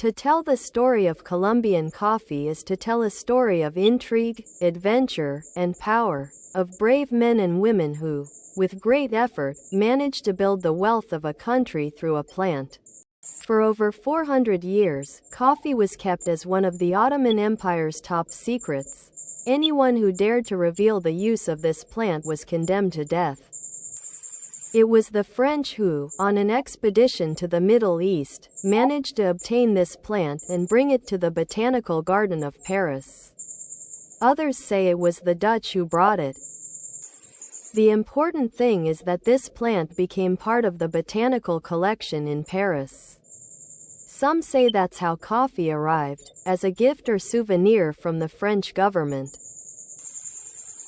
To tell the story of Colombian coffee is to tell a story of intrigue, adventure, and power, of brave men and women who, with great effort, managed to build the wealth of a country through a plant. For over 400 years, coffee was kept as one of the Ottoman Empire's top secrets. Anyone who dared to reveal the use of this plant was condemned to death. It was the French who, on an expedition to the Middle East, managed to obtain this plant and bring it to the Botanical Garden of Paris. Others say it was the Dutch who brought it. The important thing is that this plant became part of the botanical collection in Paris. Some say that's how coffee arrived, as a gift or souvenir from the French government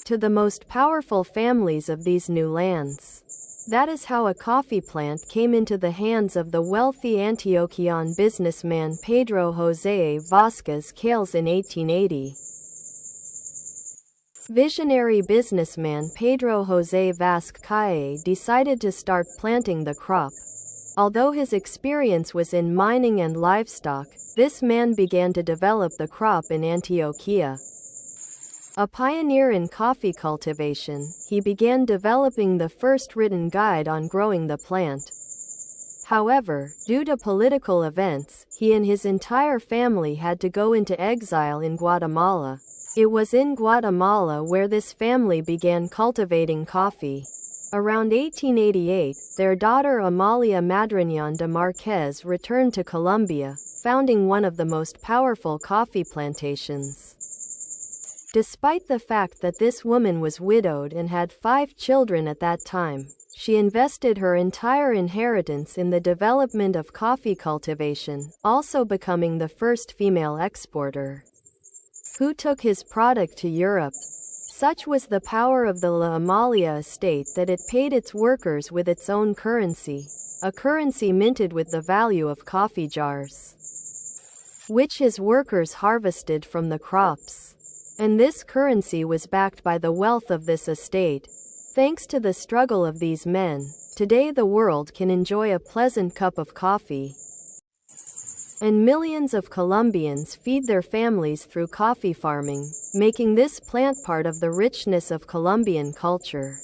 to the most powerful families of these new lands. That is how a coffee plant came into the hands of the wealthy Antiochian businessman Pedro José Vázquez Cales in 1880. Visionary businessman Pedro José Vázquez decided to start planting the crop. Although his experience was in mining and livestock, this man began to develop the crop in Antioquia. A pioneer in coffee cultivation, he began developing the first written guide on growing the plant. However, due to political events, he and his entire family had to go into exile in Guatemala. It was in Guatemala where this family began cultivating coffee. Around 1888, their daughter Amalia Madriñan de Marquez returned to Colombia, founding one of the most powerful coffee plantations. Despite the fact that this woman was widowed and had 5 children at that time, she invested her entire inheritance in the development of coffee cultivation, also becoming the first female exporter who took his product to Europe. Such was the power of the La Amalia estate that it paid its workers with its own currency, a currency minted with the value of coffee jars, which his workers harvested from the crops. And this currency was backed by the wealth of this estate. Thanks to the struggle of these men, today the world can enjoy a pleasant cup of coffee. And millions of Colombians feed their families through coffee farming, making this plant part of the richness of Colombian culture.